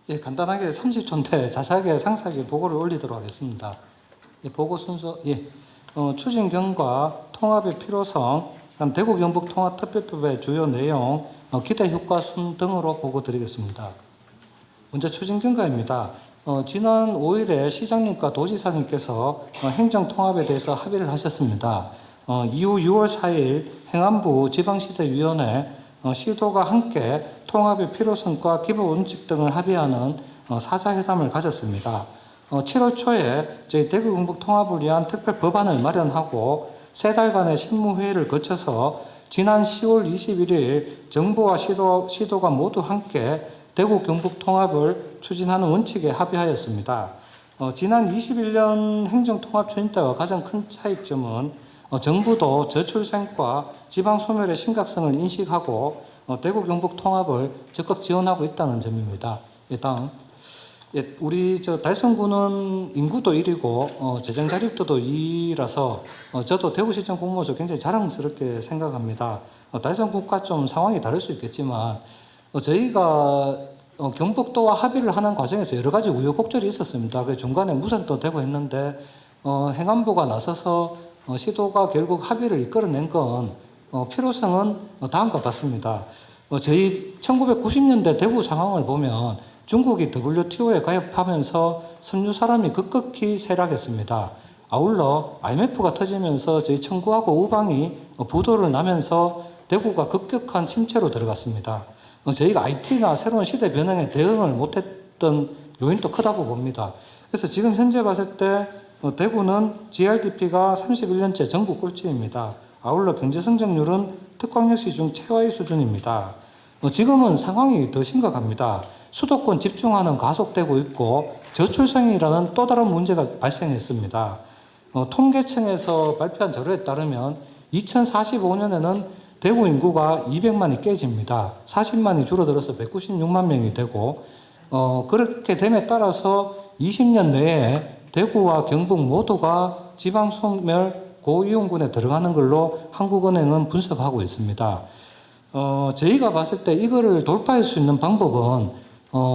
예, 간단하게 30초인데 자세하게 상세하게 보고를 올리도록 하겠습니다. 예, 보고 순서, 추진경과 통합의 필요성, 그다음 대구 경북 통합특별법의 주요 내용, 기대 효과 순 등으로 보고 드리겠습니다. 먼저 추진경과입니다. 지난 5일에 시장님과 도지사님께서 행정 통합에 대해서 합의를 하셨습니다. 이후 6월 4일 행안부 지방시대위원회 시도가 함께 통합의 필요성과 기본 원칙 등을 합의하는 사자회담을 가졌습니다. 7월 초에 저희 대구 경북 통합을 위한 특별 법안을 마련하고 3달간의 실무회의를 거쳐서 지난 10월 21일 정부와 시도가 모두 함께 대구 경북 통합을 추진하는 원칙에 합의하였습니다. 지난 21년 행정통합 추진 때와 가장 큰 차이점은 정부도 저출생과 지방소멸의 심각성을 인식하고 대구 경북 통합을 적극 지원하고 있다는 점입니다. 다음. 우리 달성구는 인구도 1위고 재정 자립도도 2위라서 저도 대구시청 공무원으로서 굉장히 자랑스럽게 생각합니다. 달성구과 좀 상황이 다를 수 있겠지만 저희가 경북도와 합의를 하는 과정에서 여러 가지 우여곡절이 있었습니다. 그 중간에 무산도 되고 했는데 행안부가 나서서 시도가 결국 합의를 이끌어낸 건 필요성은 다음과 같습니다. 저희 1990년대 대구 상황을 보면 중국이 WTO에 가입하면서 선유 사람이 급격히 쇠락했습니다. 아울러 IMF가 터지면서 저희 청구하고 우방이 부도를 나면서 대구가 급격한 침체로 들어갔습니다. 저희가 IT나 새로운 시대 변형에 대응을 못했던 요인도 크다고 봅니다. 그래서 지금 현재 봤을 때 대구는 GRDP가 31년째 전국 꼴찌입니다. 아울러 경제 성장률은 특광역시 중 최하위 수준입니다. 지금은 상황이 더 심각합니다. 수도권 집중화는 가속되고 있고 저출생이라는 또 다른 문제가 발생했습니다. 통계청에서 발표한 자료에 따르면 2045년에는 대구 인구가 200만이 깨집니다. 40만이 줄어들어서 196만 명이 되고 그렇게 됨에 따라서 20년 내에 대구와 경북 모두가 지방소멸 고이용군에 들어가는 걸로 한국은행은 분석하고 있습니다. 저희가 봤을 때 이거를 돌파할 수 있는 방법은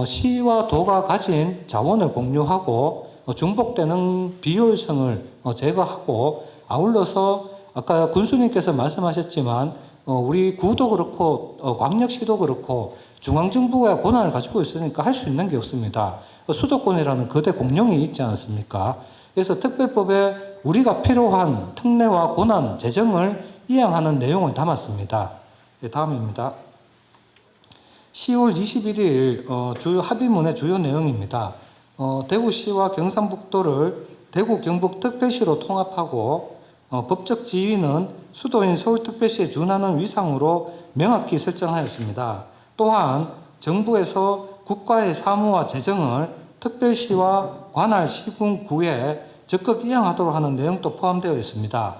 시와 도가 가진 자원을 공유하고 중복되는 비효율성을 제거하고 아울러서 아까 군수님께서 말씀하셨지만 우리 구도 그렇고 광역시도 그렇고 중앙정부가 권한을 가지고 있으니까 할 수 있는 게 없습니다. 수도권이라는 거대 공룡이 있지 않습니까? 그래서 특별법에 우리가 필요한 특례와 권한, 재정을 이양하는 내용을 담았습니다. 다음입니다. 10월 21일 주요 합의문의 주요 내용입니다. 대구시와 경상북도를 대구 경북 특별시로 통합하고 법적 지위는 수도인 서울특별시에 준하는 위상으로 명확히 설정하였습니다. 또한 정부에서 국가의 사무와 재정을 특별시와 관할 시군구에 적극 이양하도록 하는 내용도 포함되어 있습니다.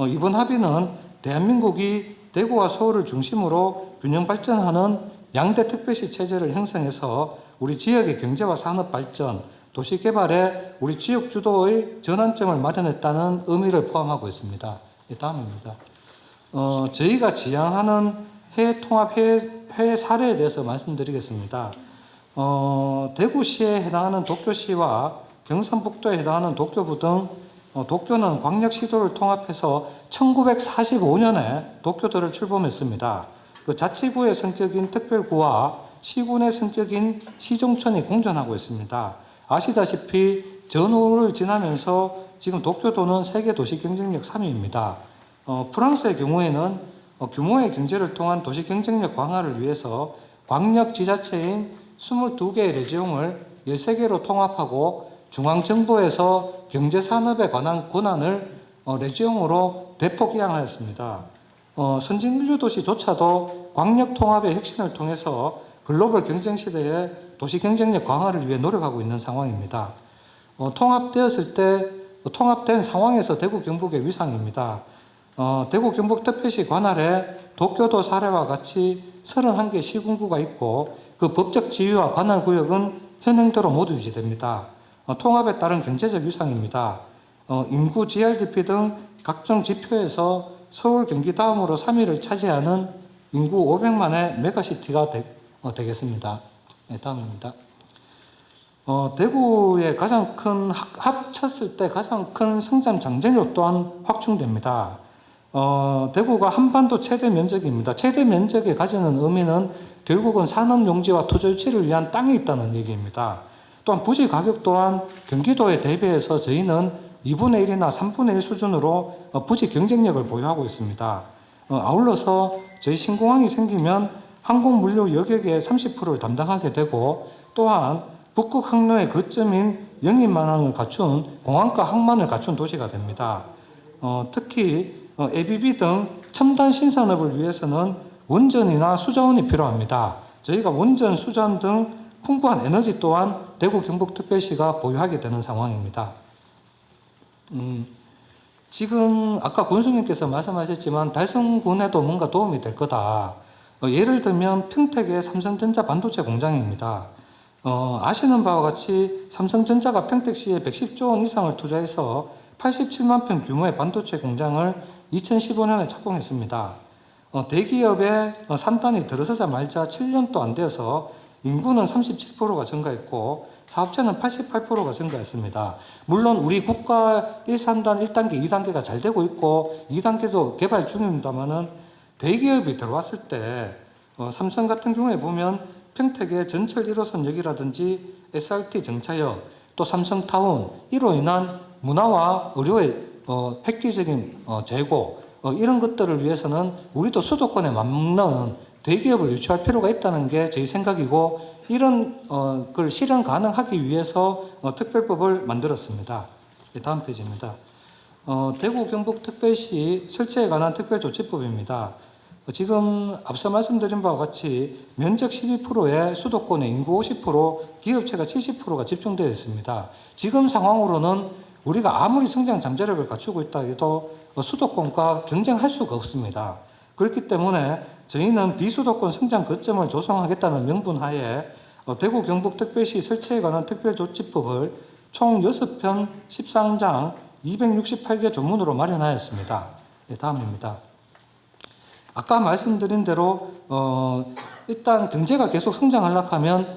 이번 합의는 대한민국이 대구와 서울을 중심으로 균형 발전하는 양대 특별시 체제를 형성해서 우리 지역의 경제와 산업 발전, 도시 개발에 우리 지역 주도의 전환점을 마련했다는 의미를 포함하고 있습니다. 다음입니다. 저희가 지향하는 해외 통합 해외 사례에 대해서 말씀드리겠습니다. 대구시에 해당하는 도쿄시와 경상북도에 해당하는 도쿄부 등 도쿄는 광역시도를 통합해서 1945년에 도쿄도를 출범했습니다. 그 자치구의 성격인 특별구와 시군의 성격인 시종촌이 공존하고 있습니다. 아시다시피 전후를 지나면서 지금 도쿄도는 세계 도시 경쟁력 3위입니다. 프랑스의 경우에는 규모의 경제를 통한 도시 경쟁력 강화를 위해서 광역 지자체인 22개의 레지옹을 13개로 통합하고 중앙정부에서 경제산업에 관한 권한을 레지옹으로 대폭 이양하였습니다. 선진 인류 도시조차도 광역 통합의 혁신을 통해서 글로벌 경쟁 시대에 도시 경쟁력 강화를 위해 노력하고 있는 상황입니다. 통합된 상황에서 대구 경북의 위상입니다. 대구 경북 특별시 관할에 도쿄도 사례와 같이 31개 시군구가 있고 그 법적 지위와 관할 구역은 현행대로 모두 유지됩니다. 통합에 따른 경제적 위상입니다. 인구 GRDP 등 각종 지표에서 서울, 경기 다음으로 3위를 차지하는 인구 500만의 메가시티가 되겠습니다. 다음입니다. 대구의 가장 큰 합쳤을 때 가장 큰 성장 장전력 또한 확충됩니다. 대구가 한반도 최대 면적입니다. 최대 면적에 가지는 의미는 결국은 산업 용지와 투자 유치를 위한 땅이 있다는 얘기입니다. 또한 부지 가격 또한 경기도에 대비해서 저희는 2분의 1이나 3분의 1 수준으로 부지 경쟁력을 보유하고 있습니다. 아울러서 저희 신공항이 생기면 항공물류 여객의 30%를 담당하게 되고, 또한 북극 항로의 거점인 영인만항을 갖춘 공항과 항만을 갖춘 도시가 됩니다. 특히 ABB 등 첨단 신산업을 위해서는 원전이나 수자원이 필요합니다. 저희가 원전, 수자원 등 풍부한 에너지 또한 대구 경북특별시가 보유하게 되는 상황입니다. 지금 아까 군수님께서 말씀하셨지만 달성군에도 뭔가 도움이 될 거다. 예를 들면 평택의 삼성전자 반도체 공장입니다. 아시는 바와 같이 삼성전자가 평택시에 110조 원 이상을 투자해서 87만 평 규모의 반도체 공장을 2015년에 착공했습니다. 대기업의 산단이 들어서자마자 7년도 안 되어서 인구는 37%가 증가했고 사업체는 88%가 증가했습니다. 물론 우리 국가 1산단 1단계, 2단계가 잘 되고 있고 2단계도 개발 중입니다만은 대기업이 들어왔을 때 삼성 같은 경우에 보면 평택의 전철 1호선역이라든지 SRT 정차역, 또 삼성타운, 이로 인한 문화와 의료의 획기적인 재고, 이런 것들을 위해서는 우리도 수도권에 맞는 대기업을 유치할 필요가 있다는 게 저희 생각이고, 이런 걸 실현 가능하기 위해서 특별법을 만들었습니다. 다음 페이지입니다. 대구 경북특별시 설치에 관한 특별조치법입니다. 지금 앞서 말씀드린 바와 같이 면적 12%에 수도권의 인구 50%, 기업체가 70%가 집중되어 있습니다. 지금 상황으로는 우리가 아무리 성장 잠재력을 갖추고 있다 해도 수도권과 경쟁할 수가 없습니다. 그렇기 때문에 저희는 비수도권 성장 거점을 조성하겠다는 명분하에 대구 경북특별시 설치에 관한 특별조치법을 총 6편 13장 268개 조문으로 마련하였습니다. 다음입니다. 아까 말씀드린 대로 일단 경제가 계속 성장하려고 하면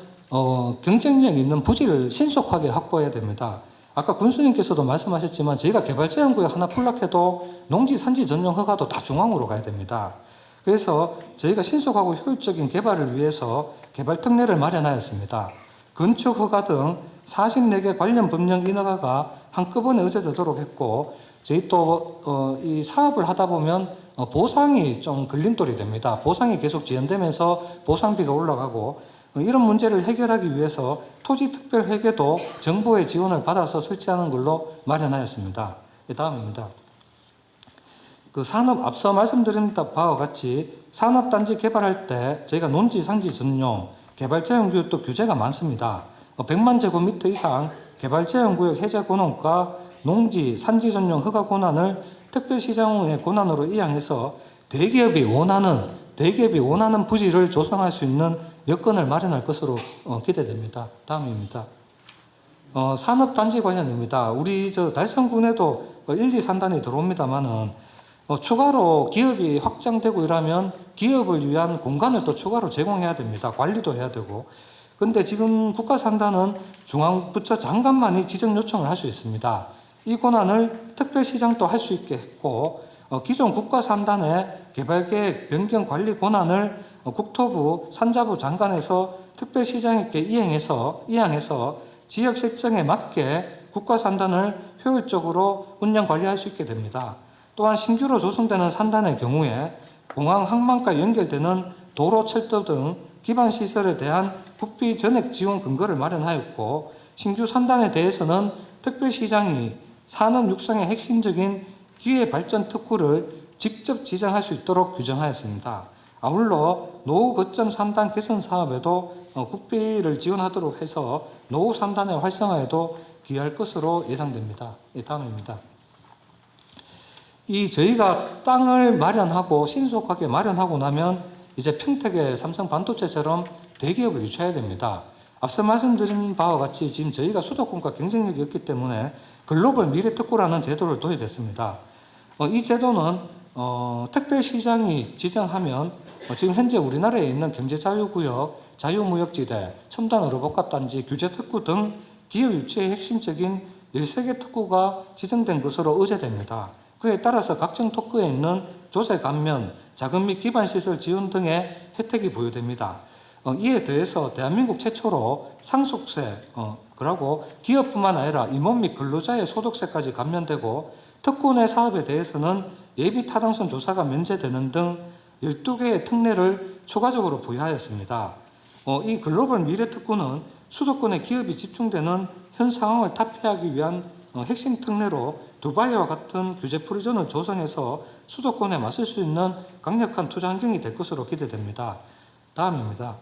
경쟁력 있는 부지를 신속하게 확보해야 됩니다. 아까 군수님께서도 말씀하셨지만 저희가 개발제한구역 하나 풀락해도 농지 산지 전용 허가도 다 중앙으로 가야 됩니다. 그래서 저희가 신속하고 효율적인 개발을 위해서 개발 특례를 마련하였습니다. 건축 허가 등 44개 관련 법령 인허가가 한꺼번에 의제되도록 했고, 저희 또 이 사업을 하다 보면 보상이 좀 걸림돌이 됩니다. 보상이 계속 지연되면서 보상비가 올라가고, 이런 문제를 해결하기 위해서 토지특별회계도 정부의 지원을 받아서 설치하는 걸로 마련하였습니다. 다음입니다. 산업, 앞서 말씀드린 바와 같이 산업단지 개발할 때 저희가 논지, 산지 전용, 개발제한구역도 규제가 많습니다. 100만 제곱미터 이상 개발제한구역 해제 권한과 농지, 산지 전용 허가 권한을 특별시장의 권한으로 이양해서 대기업이 원하는 부지를 조성할 수 있는 여건을 마련할 것으로 기대됩니다. 다음입니다. 산업단지 관련입니다. 우리 달성군에도 1, 2, 3단이 들어옵니다만은 추가로 기업이 확장되고 이러면 기업을 위한 공간을 또 추가로 제공해야 됩니다. 관리도 해야 되고. 근데 지금 국가산단은 중앙부처 장관만이 지정 요청을 할 수 있습니다. 이 권한을 특별시장도 할 수 있게 했고, 기존 국가산단의 개발계획 변경 관리 권한을 국토부 산자부 장관에서 특별시장에게 이양해서 지역 설정에 맞게 국가산단을 효율적으로 운영 관리할 수 있게 됩니다. 또한 신규로 조성되는 산단의 경우에 공항 항만과 연결되는 도로, 철도 등 기반 시설에 대한 국비 전액 지원 근거를 마련하였고, 신규 산단에 대해서는 특별시장이 산업 육성의 핵심적인 기회 발전 특구를 직접 지정할 수 있도록 규정하였습니다. 아울러 노후 거점 산단 개선 사업에도 국비를 지원하도록 해서 노후 산단의 활성화에도 기여할 것으로 예상됩니다. 다음입니다. 저희가 땅을 마련하고 신속하게 마련하고 나면 이제 평택의 삼성 반도체처럼 대기업을 유치해야 됩니다. 앞서 말씀드린 바와 같이 지금 저희가 수도권과 경쟁력이 없기 때문에 글로벌 미래특구라는 제도를 도입했습니다. 이 제도는 특별시장이 지정하면 지금 현재 우리나라에 있는 경제자유구역, 자유무역지대, 첨단 의료복합단지, 규제특구 등 기업 유치의 핵심적인 13개 특구가 지정된 것으로 의제됩니다. 그에 따라서 각종 특구에 있는 조세 감면, 자금 및 기반시설 지원 등의 혜택이 부여됩니다. 이에 대해서 대한민국 최초로 상속세, 그리고 기업뿐만 아니라 임원 및 근로자의 소득세까지 감면되고 특구 내 사업에 대해서는 예비 타당성 조사가 면제되는 등 12개의 특례를 추가적으로 부여하였습니다. 이 글로벌 미래 특구는 수도권에 기업이 집중되는 현 상황을 타피하기 위한 핵심 특례로 두바이와 같은 규제 프리존을 조성해서 수도권에 맞설 수 있는 강력한 투자 환경이 될 것으로 기대됩니다. 다음입니다.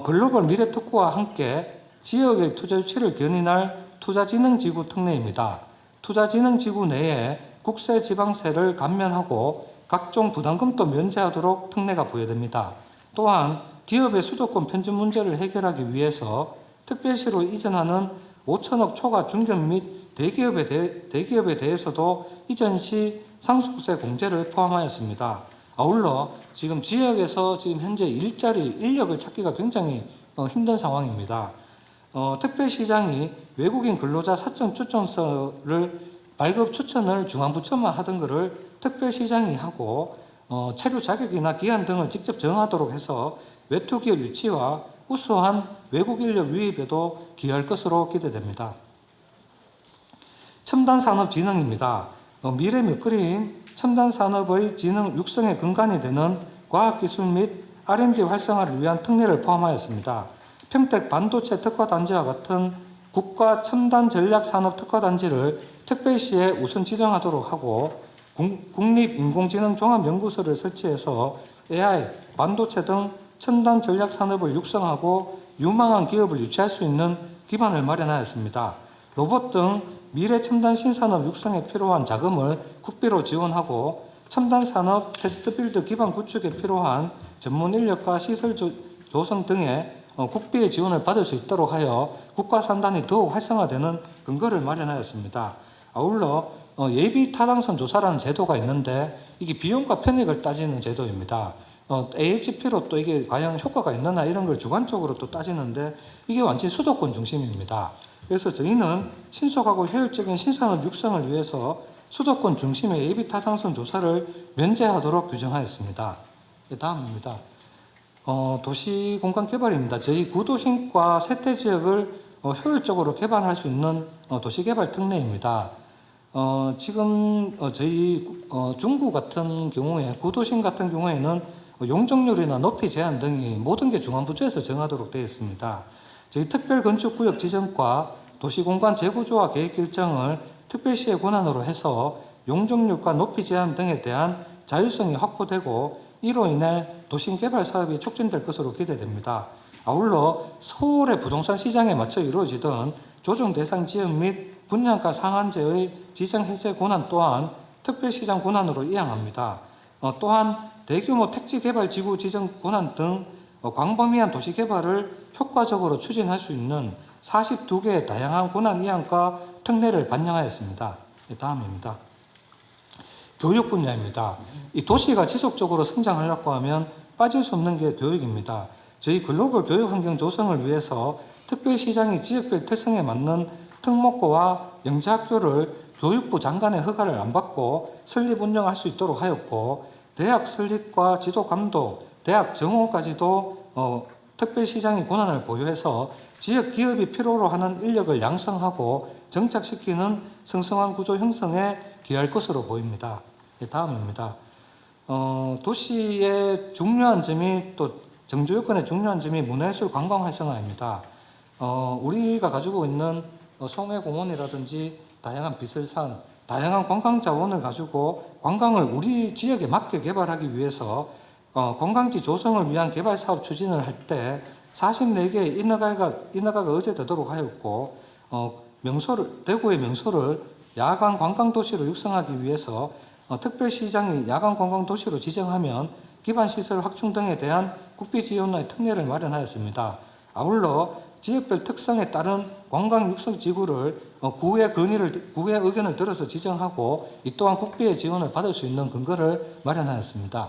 글로벌 미래 특구와 함께 지역의 투자 유치를 견인할 투자진흥지구 특례입니다. 투자진흥지구 내에 국세, 지방세를 감면하고 각종 부담금도 면제하도록 특례가 부여됩니다. 또한 기업의 수도권 편집 문제를 해결하기 위해서 특별시로 이전하는 5천억 초과 중견 및 대기업에 대해서도 이전 시 상속세 공제를 포함하였습니다. 아울러 지금 지역에서 지금 현재 인력을 찾기가 굉장히 힘든 상황입니다. 특별시장이 외국인 근로자 사적 추천서를 발급 추천을 중앙부처만 하던 것을 특별시장이 하고 체류 자격이나 기한 등을 직접 정하도록 해서 외투기업 유치와 우수한 외국 인력 유입에도 기여할 것으로 기대됩니다. 첨단산업진흥입니다. 미래 먹거리인 첨단산업의 진흥 육성의 근간이 되는 과학기술 및 R&D 활성화를 위한 특례를 포함하였습니다. 평택 반도체 특화단지와 같은 국가 첨단 전략산업 특화단지를 특별시에 우선 지정하도록 하고 국립인공지능 종합연구소를 설치해서 AI, 반도체 등 첨단 전략산업을 육성하고 유망한 기업을 유치할 수 있는 기반을 마련하였습니다. 로봇 등 미래 첨단 신산업 육성에 필요한 자금을 국비로 지원하고 첨단 산업 테스트필드 기반 구축에 필요한 전문 인력과 시설 조성 등의 국비의 지원을 받을 수 있도록 하여 국가 산단이 더욱 활성화되는 근거를 마련하였습니다. 아울러 예비 타당성 조사라는 제도가 있는데 이게 비용과 편익을 따지는 제도입니다. AHP로 또 이게 과연 효과가 있느냐 이런 걸 주관적으로 또 따지는데 이게 완전히 수도권 중심입니다. 그래서 저희는 신속하고 효율적인 신산업 육성을 위해서 수도권 중심의 예비 타당성 조사를 면제하도록 규정하였습니다. 다음입니다. 도시공간 개발입니다. 저희 구도심과 세태지역을 효율적으로 개발할 수 있는 도시개발 특례입니다. 지금 저희 중구 같은 경우에 구도심 같은 경우에는 용적률이나 높이 제한 등이 모든 게 중앙부처에서 정하도록 되어 있습니다. 저희 특별건축구역 지정과 도시공간 재구조화 계획 결정을 특별시의 권한으로 해서 용적률과 높이 제한 등에 대한 자율성이 확보되고 이로 인해 도심 개발 사업이 촉진될 것으로 기대됩니다. 아울러 서울의 부동산 시장에 맞춰 이루어지던 조정 대상 지역 및 분양가 상한제의 지정 해제 권한 또한 특별시장 권한으로 이양합니다. 또한 대규모 택지 개발 지구 지정 권한 등 광범위한 도시 개발을 효과적으로 추진할 수 있는 42개의 다양한 권한 이양과 특례를 반영하였습니다. 다음입니다. 교육 분야입니다. 이 도시가 지속적으로 성장하려고 하면 빠질 수 없는 게 교육입니다. 저희 글로벌 교육 환경 조성을 위해서 특별시장이 지역별 특성에 맞는 특목고와 영재학교를 교육부 장관의 허가를 안 받고 설립 운영할 수 있도록 하였고 대학 설립과 지도 감독, 대학 정원까지도 특별시장이 권한을 보유해서 지역 기업이 필요로 하는 인력을 양성하고 정착시키는 성성한 구조 형성에 기여할 것으로 보입니다. 다음입니다. 도시의 중요한 점이 또 정주여건의 중요한 점이 문화예술 관광 활성화입니다. 우리가 가지고 있는 송해공원이라든지 다양한 비설산, 다양한 관광 자원을 가지고 관광을 우리 지역에 맞게 개발하기 위해서 관광지 조성을 위한 개발 사업 추진을 할 때 44개의 인허가가 의제되도록 하였고 대구의 명소를 야간 관광 도시로 육성하기 위해서 특별시장이 야간 관광 도시로 지정하면 기반 시설 확충 등에 대한 국비 지원의 특례를 마련하였습니다. 아울러 지역별 특성에 따른 관광 육성 지구를 구의 의견을 들어서 지정하고 이 또한 국비의 지원을 받을 수 있는 근거를 마련하였습니다.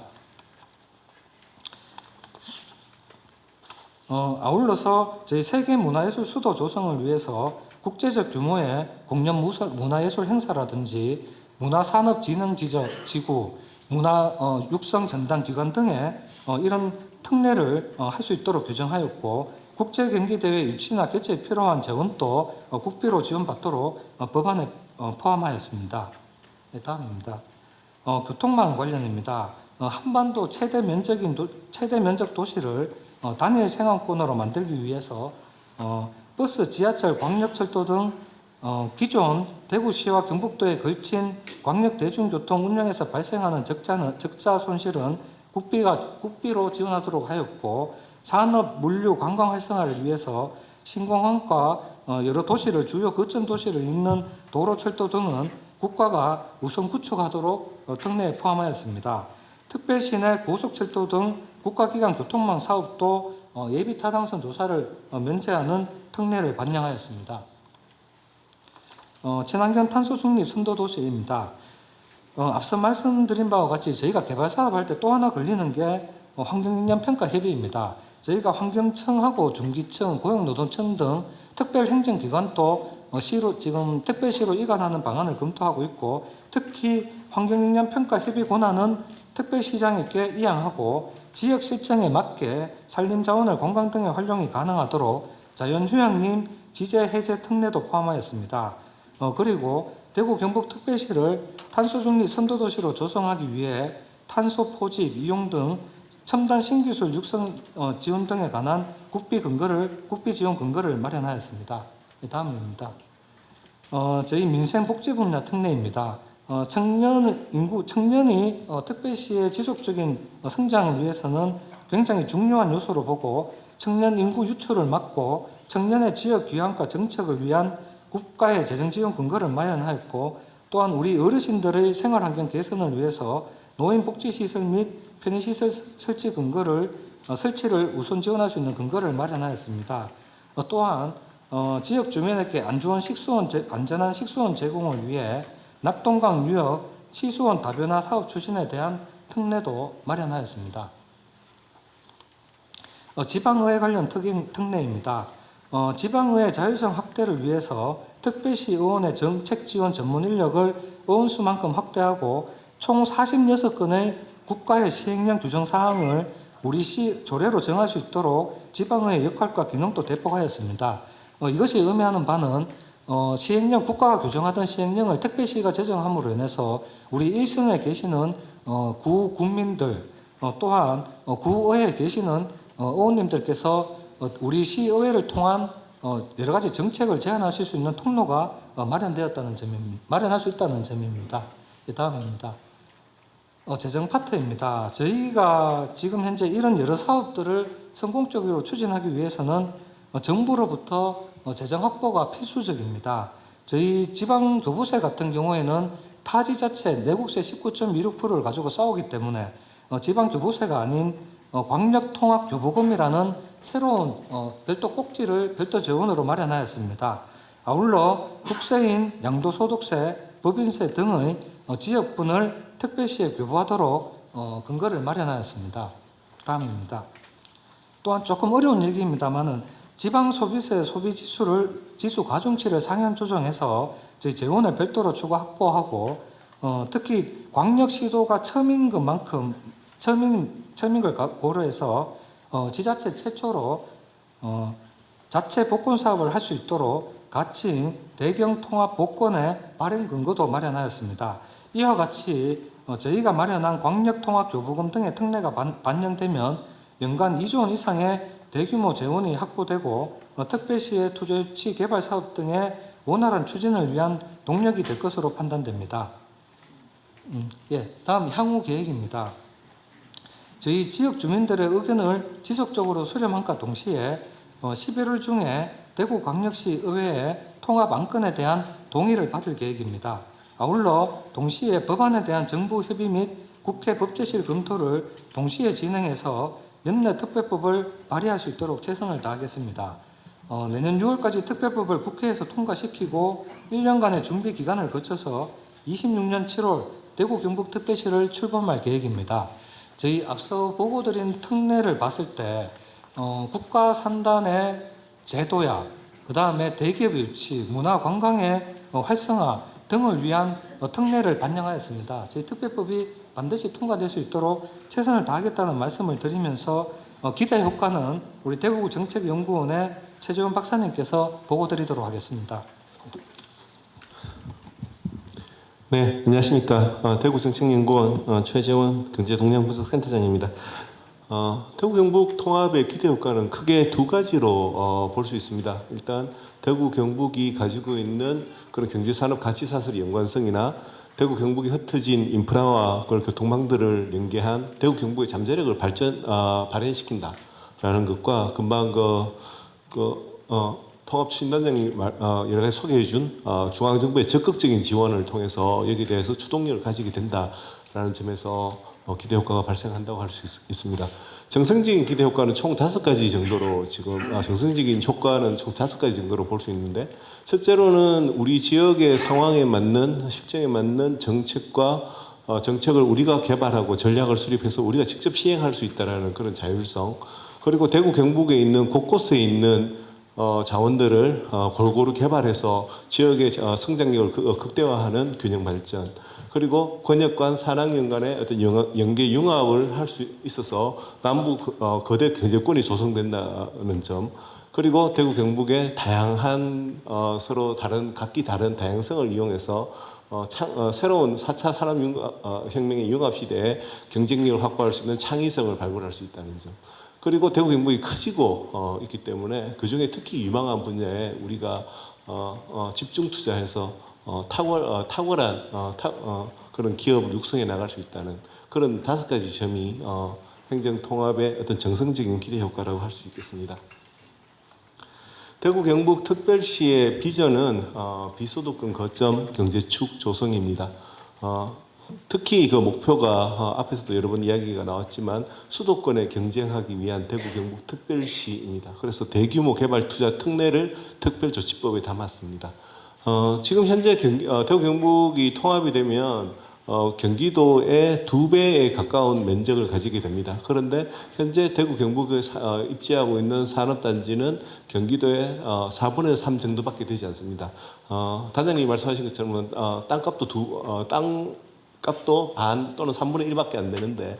아울러서 저희 세계문화예술 수도 조성을 위해서 국제적 규모의 공연 문화예술 행사라든지 문화산업진흥지구, 문화육성전담기관 등의 이런 특례를 할 수 있도록 규정하였고, 국제경기대회 유치나 개최에 필요한 재원도 국비로 지원받도록 법안에 포함하였습니다. 네, 다음입니다. 교통망 관련입니다. 한반도 최대 면적 도시를 단일 생활권으로 만들기 위해서 버스, 지하철, 광역철도 등 기존 대구시와 경북도에 걸친 광역 대중교통 운영에서 발생하는 적자 손실은 국비로 지원하도록 하였고, 산업, 물류, 관광 활성화를 위해서 신공항과 여러 도시를 주요 거점 도시를 잇는 도로, 철도 등은 국가가 우선 구축하도록 특례에 포함하였습니다. 특별시내 고속철도 등 국가기관 교통망 사업도 예비 타당성 조사를 면제하는 특례를 반영하였습니다. 친환경 탄소 중립 선도 도시입니다. 앞서 말씀드린 바와 같이 저희가 개발 사업할 때 또 하나 걸리는 게 환경영향평가 협의입니다. 저희가 환경청하고 중기청, 고용노동청 등 특별행정기관도 지금 특별시로 이관하는 방안을 검토하고 있고, 특히 환경영향평가 협의 권한은 특별시장에게 이양하고 지역 실정에 맞게 산림자원을 관광 등의 활용이 가능하도록 자연휴양림 지제 해제 특례도 포함하였습니다. 그리고 대구 경북특별시를 탄소중립 선도도시로 조성하기 위해 탄소 포집, 이용 등 첨단 신기술 육성 지원 등에 관한 국비 지원 근거를 마련하였습니다. 다음입니다. 저희 민생복지 분야 특례입니다. 청년이 특별시의 지속적인 성장을 위해서는 굉장히 중요한 요소로 보고, 청년 인구 유출을 막고 청년의 지역 귀환과 정책을 위한 국가의 재정 지원 근거를 마련하였고, 또한 우리 어르신들의 생활환경 개선을 위해서 노인복지시설 및 편의시설 설치를 우선 지원할 수 있는 근거를 마련하였습니다. 또한 지역 주민에게 안전한 식수원 제공을 위해 낙동강 유역 치수원 다변화 사업 추진에 대한 특례도 마련하였습니다. 지방의회 관련 특례입니다. 지방의회 자율성 확대를 위해서 특별시 의원의 정책 지원 전문 인력을 의원수만큼 확대하고 총 46건의 국가의 시행령 규정 사항을 우리 시 조례로 정할 수 있도록 지방의회 역할과 기능도 대폭하였습니다. 이것이 의미하는 바는 시행령, 국가가 규정하던 시행령을 특별시가 제정함으로 인해서 우리 일선에 계시는 구민들, 또한 구의회에 계시는 의원님들께서 우리 시의회를 통한 여러 가지 정책을 제안하실 수 있는 통로가 마련할 수 있다는 점입니다. 다음입니다. 재정 파트입니다. 저희가 지금 현재 이런 여러 사업들을 성공적으로 추진하기 위해서는 정부로부터 재정 확보가 필수적입니다. 저희 지방교부세 같은 경우에는 타지자체 내국세 19.26%를 가지고 싸우기 때문에 지방교부세가 아닌 광역통합교부금이라는 새로운 별도 꼭지를 별도 재원으로 마련하였습니다. 아울러 국세인, 양도소득세, 법인세 등의 지역분을 특별시에 교부하도록 근거를 마련하였습니다. 다음입니다. 또한 조금 어려운 얘기입니다만은 지방소비세 소비지수 가중치를 상향 조정해서 저희 재원을 별도로 추가 확보하고, 특히 광역시도가 처음인 것만큼 처음인 걸 고려해서 지자체 최초로 자체 복권 사업을 할 수 있도록 가칭 대경 통합 복권의 발행 근거도 마련하였습니다. 이와 같이 저희가 마련한 광역 통합 교부금 등의 특례가 반영되면 연간 2조 원 이상의 대규모 재원이 확보되고 특별시의 투자유치 개발 사업 등의 원활한 추진을 위한 동력이 될 것으로 판단됩니다. 다음 향후 계획입니다. 저희 지역 주민들의 의견을 지속적으로 수렴함과 동시에 11월 중에 대구광역시 의회의 통합 안건에 대한 동의를 받을 계획입니다. 아울러 동시에 법안에 대한 정부 협의 및 국회 법제실 검토를 동시에 진행해서 연내 특별법을 발의할 수 있도록 최선을 다하겠습니다. 내년 6월까지 특별법을 국회에서 통과시키고 1년간의 준비 기간을 거쳐서 26년 7월 대구 경북특별시를 출범할 계획입니다. 저희 앞서 보고드린 특례를 봤을 때 국가 산단의 제도야, 그 다음에 대기업의 유치, 문화 관광의 활성화 등을 위한 특례를 반영하였습니다. 저희 특별법이 반드시 통과될 수 있도록 최선을 다하겠다는 말씀을 드리면서 기대 효과는 우리 대구구 정책연구원의 최재원 박사님께서 보고 드리도록 하겠습니다. 네, 안녕하십니까. 대구정책연구원 최재원 경제동향분석센터장입니다. 대구 경북 통합의 기대 효과는 크게 두 가지로 볼 수 있습니다. 일단 대구 경북이 가지고 있는 그런 경제산업 가치사슬의 연관성이나 대구 경북이 흩어진 인프라와 그런 교통망들을 연계한 대구 경북의 잠재력을 발현시킨다라는 것과 금방 통합추진단장이 여러 가지 소개해준 중앙정부의 적극적인 지원을 통해서 여기에 대해서 추동력을 가지게 된다라는 점에서 기대 효과가 발생한다고 할 수 있습니다. 정성적인 기대 효과는 총 5가지 정도로 지금 정성적인 효과는 총 5가지 정도로 볼 수 있는데, 첫째로는 우리 지역의 상황에 맞는 실정에 맞는 정책을 우리가 개발하고 전략을 수립해서 우리가 직접 시행할 수 있다라는 그런 자율성, 그리고 대구 경북에 있는 곳곳에 있는 자원들을 골고루 개발해서 지역의 성장력을 극대화하는 균형 발전, 그리고 권역간 산학연 간의 어떤 연계 융합을 할 수 있어서 남부 거대 경제권이 조성된다는 점, 그리고 대구 경북의 다양한 서로 각기 다른 다양성을 이용해서 새로운 4차 산업혁명의 융합 시대에 경쟁력을 확보할 수 있는 창의성을 발굴할 수 있다는 점, 그리고 대구 경북이 커지고 있기 때문에 그중에 특히 유망한 분야에 우리가 집중 투자해서 탁월한 그런 기업을 육성해 나갈 수 있다는 그런 5가지 점이 행정 통합의 어떤 정성적인 기대 효과라고 할 수 있겠습니다. 대구 경북 특별시의 비전은 비소득권 거점 경제축 조성입니다. 특히 그 목표가 앞에서도 여러 번 이야기가 나왔지만 수도권에 경쟁하기 위한 대구 경북 특별시입니다. 그래서 대규모 개발 투자 특례를 특별조치법에 담았습니다. 지금 현재 대구 경북이 통합이 되면 경기도의 2배에 가까운 면적을 가지게 됩니다. 그런데 현재 대구 경북에 입지하고 있는 산업단지는 경기도의 4분의 3 정도밖에 되지 않습니다. 단장님이 말씀하신 것처럼 땅값도 반 또는 3분의 1밖에 안 되는데,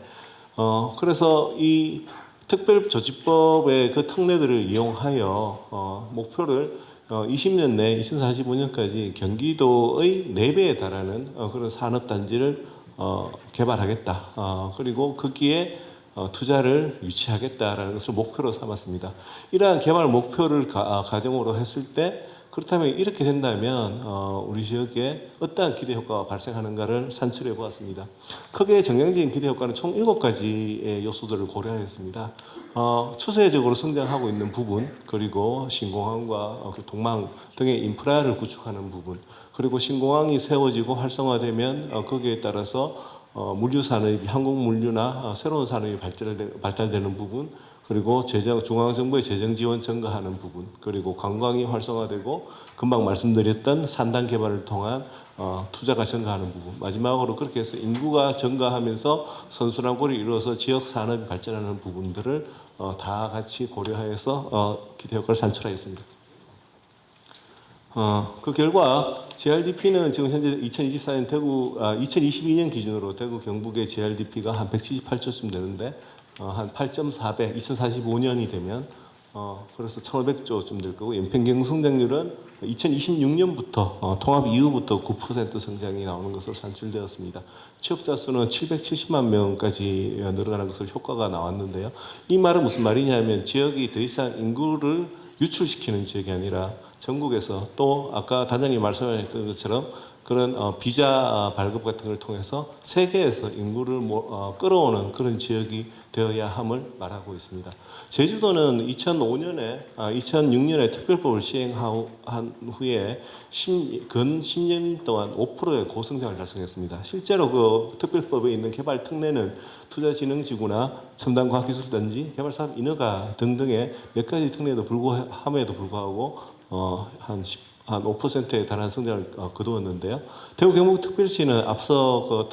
그래서 이 특별조치법의 그 특례들을 이용하여 목표를 20년 내 2045년까지 경기도의 4배에 달하는 그런 산업단지를 개발하겠다. 그리고 거기에 투자를 유치하겠다라는 것을 목표로 삼았습니다. 이러한 개발 목표를 가정으로 했을 때, 그렇다면 이렇게 된다면 우리 지역에 어떠한 기대 효과가 발생하는가를 산출해 보았습니다. 크게 정량적인 기대 효과는 총 7가지의 요소들을 고려하였습니다. 추세적으로 성장하고 있는 부분, 그리고 신공항과 교통망 등의 인프라를 구축하는 부분, 그리고 신공항이 세워지고 활성화되면 거기에 따라서 물류산업이, 항공물류나 새로운 산업이 발달되는 부분, 그리고 중앙정부의 재정 지원 증가하는 부분, 그리고 관광이 활성화되고 금방 말씀드렸던 산단 개발을 통한 투자가 증가하는 부분, 마지막으로 그렇게 해서 인구가 증가하면서 선순환골이 이루어서 지역 산업이 발전하는 부분들을 다 같이 고려해서 기대 효과를 산출하였습니다. 그 결과 GRDP는 지금 현재 2024년 2022년 기준으로 대구 경북의 GRDP가 한 178조쯤 되는데, 한 8.4배, 2045년이 되면 그래서 1,500조쯤 될 거고, 연평균 성장률은 2026년부터 통합 이후부터 9% 성장이 나오는 것으로 산출되었습니다. 취업자 수는 770만 명까지 늘어나는 것으로 효과가 나왔는데요. 이 말은 무슨 말이냐면, 지역이 더 이상 인구를 유출시키는 지역이 아니라 전국에서, 또 아까 단장님이 말씀하셨던 것처럼 그런 비자 발급 같은 걸 통해서 세계에서 인구를 끌어오는 그런 지역이 되어야 함을 말하고 있습니다. 제주도는 2006년에 특별법을 시행한 후에 근 10년 동안 5%의 고성장을 달성했습니다. 실제로 그 특별법에 있는 개발 특례는 투자진흥지구나 첨단과학기술단지, 개발사업 인허가 등등의 몇 가지 특례에도 함에도 불구하고 한 5%에 달하는 성장을 거두었는데요. 대구 경북특별시는 앞서 그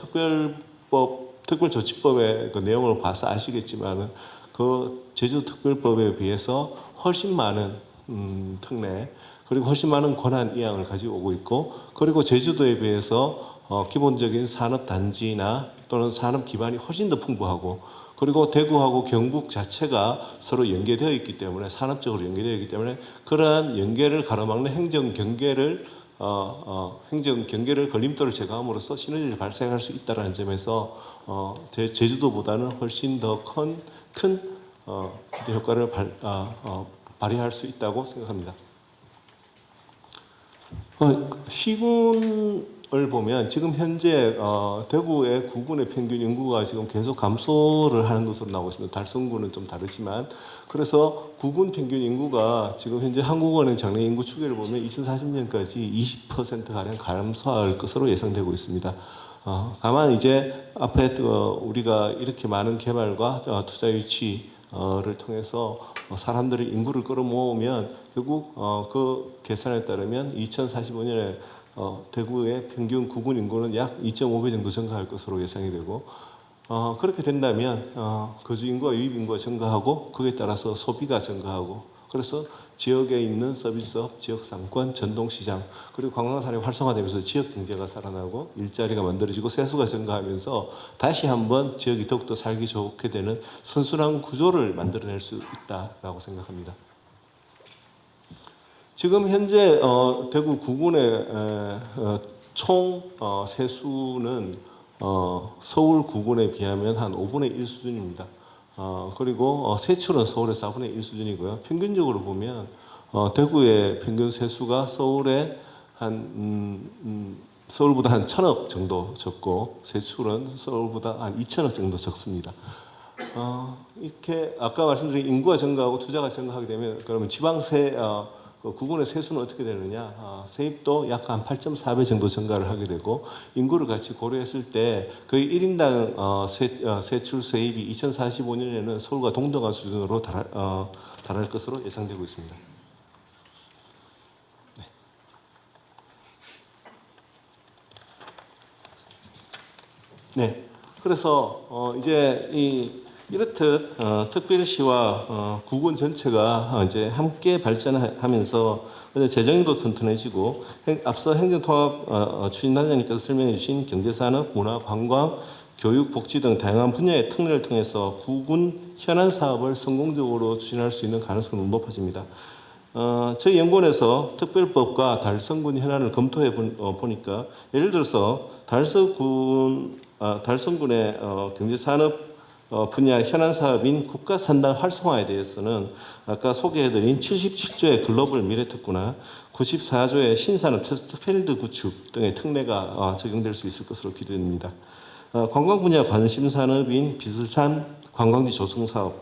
특별조치법의 그 내용을 봐서 아시겠지만 그 제주특별법에 비해서 훨씬 많은 특례 그리고 훨씬 많은 권한 이양을 가지고 오고 있고, 그리고 제주도에 비해서 기본적인 산업 단지나 또는 산업 기반이 훨씬 더 풍부하고, 그리고 대구하고 경북 자체가 서로 연계되어 있기 때문에, 산업적으로 연계되어 있기 때문에 그러한 연계를 가로막는 행정 경계를 걸림돌을 제거함으로써 시너지를 발생할 수 있다는 점에서 제주도보다는 훨씬 더 큰 기대 효과를 발휘할 수 있다고 생각합니다. 시군을 보면 지금 현재 대구의 구군의 평균 인구가 지금 계속 감소를 하는 것으로 나오고 있습니다. 달성군은 좀 다르지만, 그래서 구군 평균 인구가 지금 현재 한국은행 작년 인구 추계를 보면 2040년까지 20%가량 감소할 것으로 예상되고 있습니다. 다만 이제 앞에 우리가 이렇게 많은 개발과 투자 유치를 통해서 사람들의 인구를 끌어모으면 결국 그 계산에 따르면 2045년에 대구의 평균 구군 인구는 약 2.5배 정도 증가할 것으로 예상이 되고, 그렇게 된다면 거주 인구와 유입 인구가 증가하고, 그에 따라서 소비가 증가하고, 그래서 지역에 있는 서비스업, 지역 상권, 전동시장, 그리고 관광산업이 활성화되면서 지역 경제가 살아나고 일자리가 만들어지고 세수가 증가하면서 다시 한번 지역이 더욱더 살기 좋게 되는 선순환 구조를 만들어낼 수 있다라고 생각합니다. 지금 현재 대구 구군의 총 세수는 서울 구군에 비하면 한 5분의 1 수준입니다. 그리고 세출은 서울의 4분의 1 수준이고요. 평균적으로 보면 대구의 평균 세수가 서울의 서울보다 한 1,000억 정도 적고, 세출은 서울보다 한 2,000억 정도 적습니다. 이렇게 아까 말씀드린 인구가 증가하고 투자가 증가하게 되면, 그러면 지방세 구군의 세수는 어떻게 되느냐? 세입도 약 한 8.4배 정도 증가를 하게 되고, 인구를 같이 고려했을 때 거의 1인당 세출 세입이 2045년에는 서울과 동등한 수준으로 달할 것으로 예상되고 있습니다. 네. 그래서 이제 이렇듯 특별시와 구군 전체가 이제 함께 발전하면서 재정도 튼튼해지고, 앞서 행정통합 추진단장님께서 설명해 주신 경제산업, 문화, 관광, 교육, 복지 등 다양한 분야의 특례를 통해서 구군 현안 사업을 성공적으로 추진할 수 있는 가능성이 높아집니다. 저희 연구원에서 특별법과 달성군 현안을 검토해 보니까, 예를 들어서 달성군의 경제산업 분야 현안 사업인 국가산단 활성화에 대해서는 아까 소개해드린 77조의 글로벌 미래특구나 94조의 신산업 테스트필드 구축 등의 특례가 적용될 수 있을 것으로 기대됩니다. 관광 분야 관심 산업인 비슬산 관광지 조성 사업,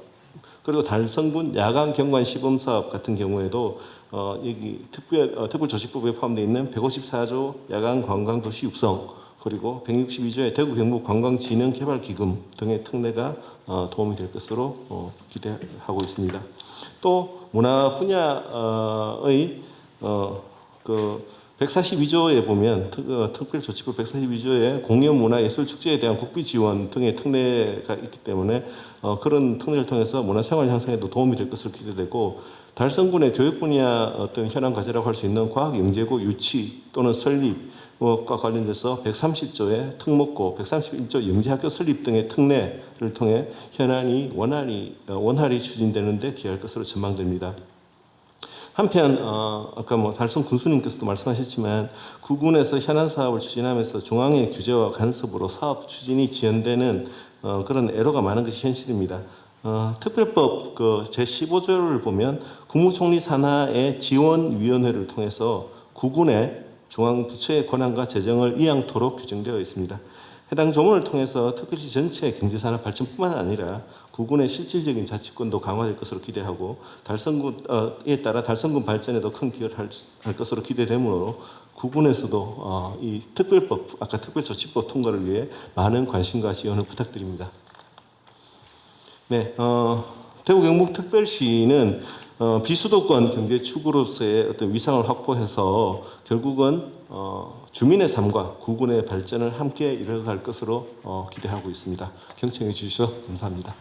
그리고 달성군 야간 경관 시범 사업 같은 경우에도 여기 특별조치법에 포함되어 있는 154조 야간 관광 도시 육성, 그리고 162조의 대구 경북 관광진흥개발기금 등의 특례가 도움이 될 것으로 기대하고 있습니다. 또 문화 분야의 그 142조에 보면 특별조치법 142조에 공연 문화 예술 축제에 대한 국비 지원 등의 특례가 있기 때문에 그런 특례를 통해서 문화생활 향상에도 도움이 될 것으로 기대되고, 달성군의 교육 분야 어떤 현안 과제라고 할 수 있는 과학영재고 유치 또는 설립과 관련돼서 130조의 특목고, 131조 영재학교 설립 등의 특례를 통해 현안이 원활히 추진되는 데 기여할 것으로 전망됩니다. 한편 아까 달성 군수님께서도 말씀하셨지만, 구군에서 현안 사업을 추진하면서 중앙의 규제와 간섭으로 사업 추진이 지연되는 그런 애로가 많은 것이 현실입니다. 특별법 제15조를 보면 국무총리 산하의 지원위원회를 통해서 구군의 중앙부처의 권한과 재정을 이양토록 규정되어 있습니다. 해당 조문을 통해서 특별시 전체의 경제산업 발전뿐만 아니라 구군의 실질적인 자치권도 강화될 것으로 기대하고, 달성군에 따라 달성군 발전에도 큰 기여를 할 것으로 기대되므로 구군에서도 이 특별법, 아까 특별조치법 통과를 위해 많은 관심과 지원을 부탁드립니다. 네, 대구 경북 특별시는 비수도권 경제 축으로서의 어떤 위상을 확보해서 결국은 주민의 삶과 구군의 발전을 함께 이뤄갈 것으로 기대하고 있습니다. 경청해 주셔서 감사합니다.